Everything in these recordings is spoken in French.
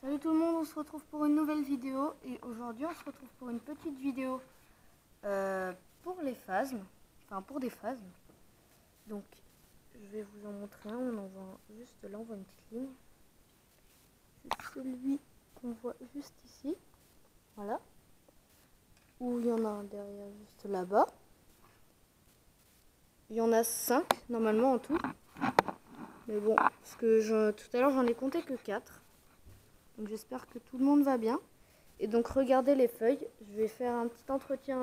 Salut tout le monde, on se retrouve pour une nouvelle vidéo et aujourd'hui on se retrouve pour une petite vidéo pour les phasmes, enfin pour des phasmes. Donc je vais vous en montrer un, on en voit juste là, on voit une petite ligne. C'est celui qu'on voit juste ici, voilà. Ou il y en a un derrière juste là-bas. Il y en a 5 normalement en tout. Mais bon, parce que tout à l'heure j'en ai compté que 4. Donc j'espère que tout le monde va bien. Et donc regardez les feuilles, je vais faire un petit entretien.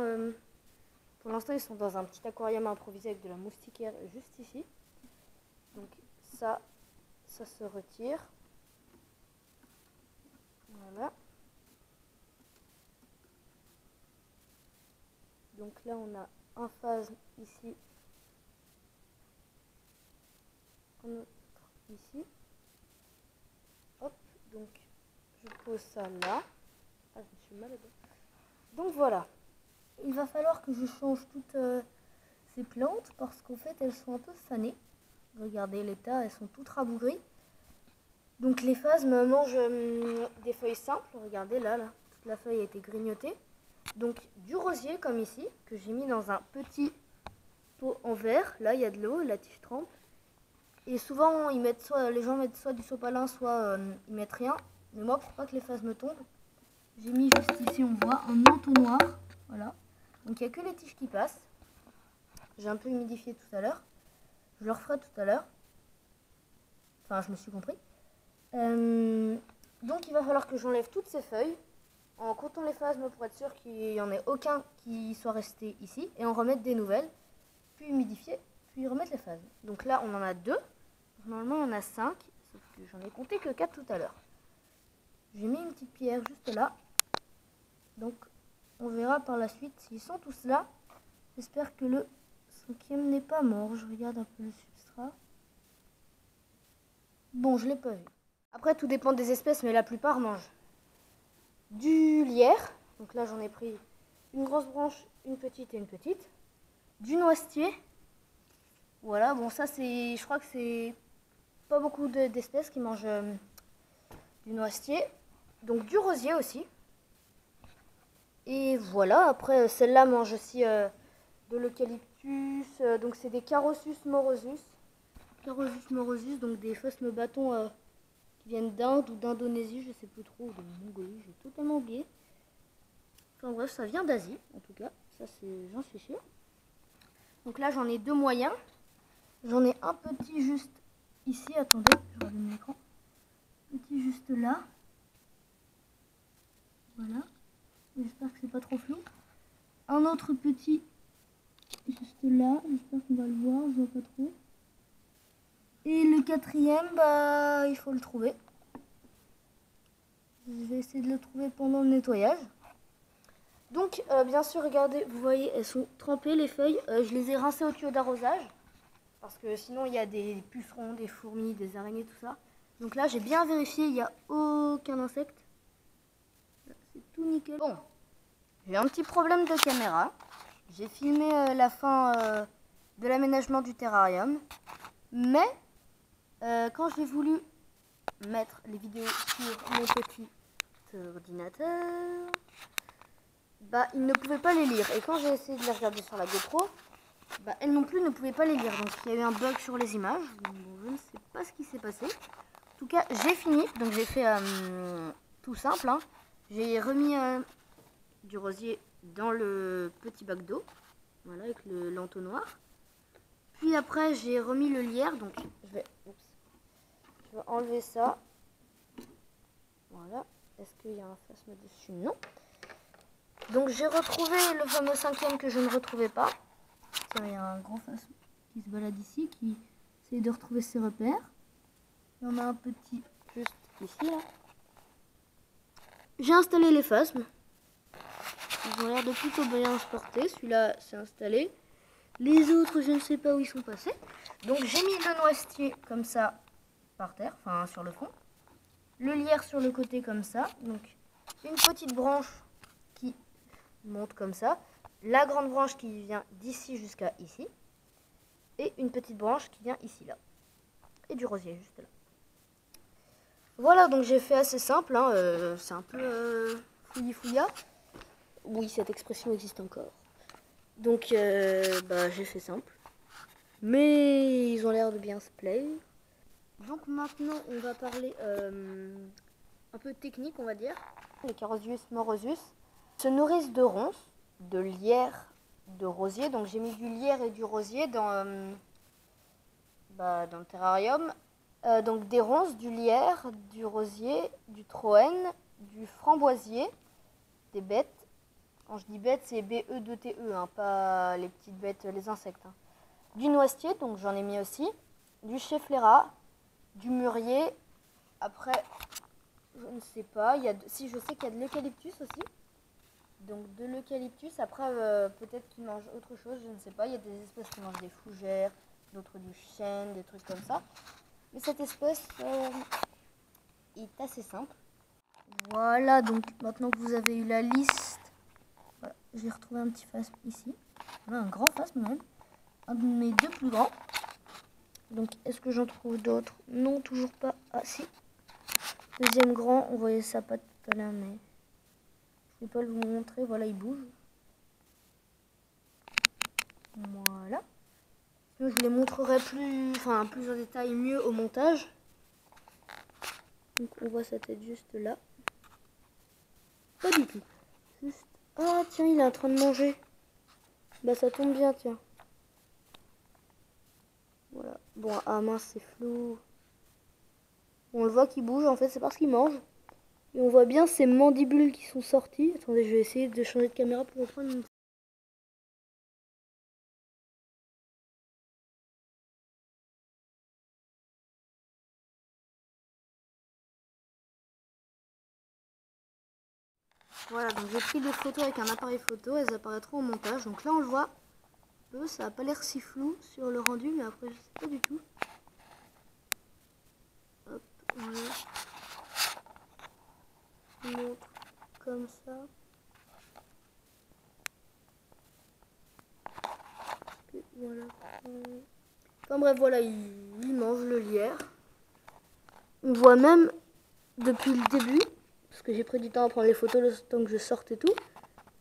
Pour l'instant ils sont dans un petit aquarium improvisé avec de la moustiquaire juste ici. Donc ça se retire. Voilà. Donc là on a un phasme ici. Un autre ici. Hop, donc je pose ça là. Ah, je me suis mal aidée. Donc voilà. Il va falloir que je change toutes ces plantes parce qu'en fait elles sont un peu fanées. Regardez l'état, elles sont toutes rabougries. Donc les phasmes mangent des feuilles simples. Regardez là, toute la feuille a été grignotée. Donc du rosier comme ici, que j'ai mis dans un petit pot en verre. Là il y a de l'eau, la tige trempe. Et souvent ils mettent les gens mettent soit du sopalin, soit ils mettent rien. Mais moi pour pas que les phasmes tombent, j'ai mis juste ici, on voit un entonnoir. Voilà. Donc il n'y a que les tiges qui passent. J'ai un peu humidifié tout à l'heure. Je le referai tout à l'heure. Enfin, je me suis compris. Donc il va falloir que j'enlève toutes ces feuilles en comptant les phasmes pour être sûr qu'il n'y en ait aucun qui soit resté ici et en remettre des nouvelles, puis humidifier, puis remettre les phasmes. Donc là on en a 2, normalement on en a 5, sauf que j'en ai compté que 4 tout à l'heure. J'ai mis une petite pierre juste là, donc on verra par la suite s'ils sont tous là. J'espère que le 5e n'est pas mort, je regarde un peu le substrat. Bon, je l'ai pas vu. Après, tout dépend des espèces, mais la plupart mangent du lierre. Donc là, j'en ai pris une grosse branche, une petite et une petite. Du noisetier. Voilà, bon ça c'est, je crois que c'est pas beaucoup d'espèces qui mangent du noisetier. Donc du rosier aussi. Et voilà, après celle-là mange aussi de l'eucalyptus. Donc c'est des Carosus morosus. Carosus morosus, donc des phasmes bâtons qui viennent d'Inde ou d'Indonésie, je sais plus trop, ou de Mongolie, j'ai totalement oublié. Enfin bref, ça vient d'Asie, en tout cas, ça c'est, j'en suis sûre. Donc là j'en ai 2 moyens. J'en ai un petit juste ici, attendez, je rallume l'écran. Petit juste là. Voilà. J'espère que c'est pas trop flou. Un autre petit juste là, j'espère qu'on va le voir, je vois pas trop. Et le 4e, bah il faut le trouver. Je vais essayer de le trouver pendant le nettoyage. Donc bien sûr, regardez, vous voyez, elles sont trempées les feuilles. Je les ai rincées au tuyau d'arrosage. Parce que sinon il y a des pucerons, des fourmis, des araignées, tout ça. Donc là j'ai bien vérifié, il n'y a aucun insecte. C'est tout nickel. Bon, j'ai un petit problème de caméra. J'ai filmé la fin de l'aménagement du terrarium. Mais quand j'ai voulu mettre les vidéos sur mon petit ordinateur, bah il ne pouvait pas les lire. Et quand j'ai essayé de les regarder sur la GoPro, bah elles non plus ne pouvaient pas les lire. Donc il y a eu un bug sur les images. Donc, bon, je ne sais pas ce qui s'est passé. En tout cas, j'ai fini. Donc j'ai fait tout simple. Hein. J'ai remis du rosier dans le petit bac d'eau. Voilà, avec l'entonnoir. Puis après, j'ai remis le lierre. Donc je vais enlever ça. Voilà. Est-ce qu'il y a un phasme dessus? Non. Donc j'ai retrouvé le fameux 5e que je ne retrouvais pas. Tiens, il y a un gros phasme qui se balade ici, qui essaye de retrouver ses repères. Il y en a un petit juste ici, là. J'ai installé les phasmes. Ils ont l'air de plutôt bien se porter. Celui-là, c'est installé. Les autres, je ne sais pas où ils sont passés. Donc j'ai mis le noisetier comme ça par terre, enfin sur le fond. Le lierre sur le côté comme ça. Donc une petite branche qui monte comme ça. La grande branche qui vient d'ici jusqu'à ici. Et une petite branche qui vient ici, là. Et du rosier juste là. Voilà, donc j'ai fait assez simple, hein, c'est un peu fouillis-fouilla. Oui, cette expression existe encore. Donc bah, j'ai fait simple. Mais ils ont l'air de bien se plaire. Donc maintenant, on va parler un peu technique, on va dire. Les Carosius morosus se nourrissent de ronces, de lierre, de rosier. Donc j'ai mis du lierre et du rosier dans le terrarium. Donc des ronces, du lierre, du rosier, du troène, du framboisier, des bêtes. Quand je dis bêtes, c'est B-E-2-T-E, hein, pas les petites bêtes, les insectes. Hein. Du noisetier, donc j'en ai mis aussi. Du chefflera, du mûrier. Après, je ne sais pas. Si, je sais qu'il y a de l'eucalyptus aussi. Donc de l'eucalyptus. Après, peut-être qu'ils mangent autre chose, je ne sais pas. Il y a des espèces qui mangent des fougères, d'autres du chêne, des trucs comme ça. Mais cette espèce est assez simple. Voilà, donc maintenant que vous avez eu la liste, voilà, j'ai retrouvé un petit phasme ici. Voilà, un grand phasme même. Un de mes deux plus grands. Donc, est-ce que j'en trouve d'autres? Non, toujours pas. Ah, si. Deuxième grand, on voyait ça pas tout à l'heure, mais je vais pas le vous montrer. Voilà, il bouge. Voilà. Sinon, je les montrerai plus en détail, mieux au montage. Donc, on voit sa tête juste là. Pas du tout. Juste. Ah, tiens, il est en train de manger. Bah, ça tombe bien, tiens. Voilà. Bon, ah mince, c'est flou. On le voit qu'il bouge, en fait, c'est parce qu'il mange. Et on voit bien ses mandibules qui sont sorties. Attendez, je vais essayer de changer de caméra pour reprendre une... Voilà, donc j'ai pris des photos avec un appareil photo, elles apparaîtront au montage. Donc là on le voit, ça n'a pas l'air si flou sur le rendu, mais après je sais pas du tout. Hop, voilà. Je montre comme ça. Puis voilà. Enfin bref, voilà, il mange le lierre. On voit même depuis le début, parce que j'ai pris du temps à prendre les photos le temps que je sorte et tout,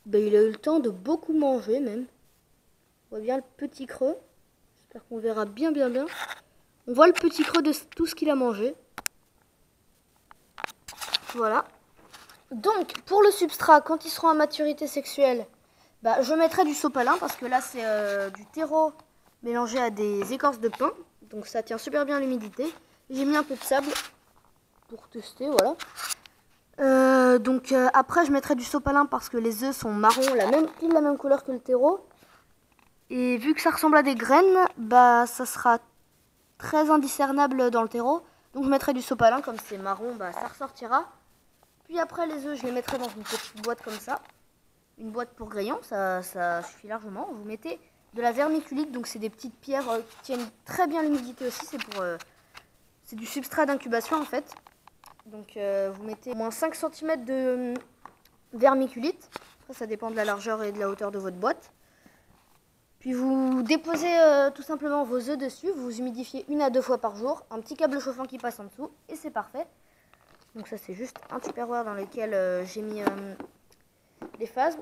ben, il a eu le temps de beaucoup manger même. On voit bien le petit creux. J'espère qu'on verra bien. On voit le petit creux de tout ce qu'il a mangé. Voilà. Donc, pour le substrat, quand ils seront à maturité sexuelle, bah, je mettrai du sopalin parce que là, c'est du terreau mélangé à des écorces de pin. Donc, ça tient super bien l'humidité. J'ai mis un peu de sable pour tester, voilà. Après, je mettrai du sopalin parce que les œufs sont marrons, pile la même couleur que le terreau. Et vu que ça ressemble à des graines, bah, ça sera très indiscernable dans le terreau. Donc, je mettrai du sopalin, comme c'est marron, bah, ça ressortira. Puis après, les œufs, je les mettrai dans une petite boîte comme ça. Une boîte pour grillons, ça suffit largement. Vous mettez de la vermiculite, donc c'est des petites pierres qui tiennent très bien l'humidité aussi. C'est du substrat d'incubation en fait. Donc vous mettez au moins 5 cm de vermiculite. Après, ça dépend de la largeur et de la hauteur de votre boîte. Puis vous déposez tout simplement vos œufs dessus. Vous humidifiez 1 à 2 fois par jour. Un petit câble chauffant qui passe en dessous et c'est parfait. Donc ça c'est juste un tupperware dans lequel j'ai mis les phasmes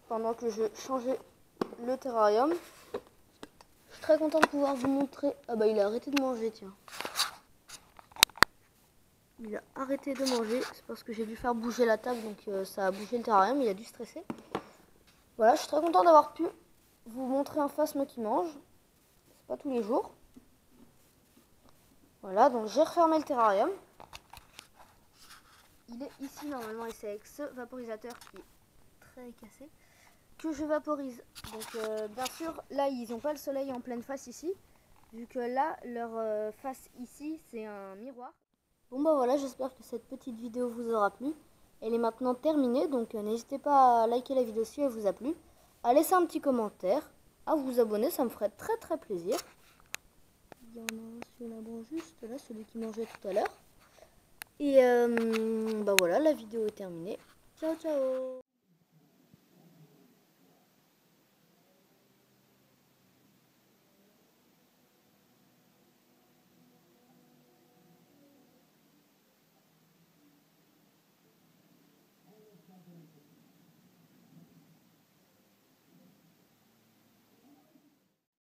pendant que je changeais le terrarium. Je suis très contente de pouvoir vous montrer. Ah bah il a arrêté de manger, tiens. Il a arrêté de manger, c'est parce que j'ai dû faire bouger la table, donc ça a bougé le terrarium, il a dû stresser. Voilà, je suis très contente d'avoir pu vous montrer un phasme qui mange. C'est pas tous les jours. Voilà, donc j'ai refermé le terrarium. Il est ici normalement et c'est avec ce vaporisateur qui est très cassé que je vaporise. Donc bien sûr, là ils n'ont pas le soleil en pleine face ici, vu que là leur face ici c'est un miroir. Bon bah voilà, j'espère que cette petite vidéo vous aura plu. Elle est maintenant terminée, donc n'hésitez pas à liker la vidéo si elle vous a plu, à laisser un petit commentaire, à vous abonner, ça me ferait très plaisir. Il y en a un sur la branche juste là, celui qui mangeait tout à l'heure. Et bah voilà, la vidéo est terminée. Ciao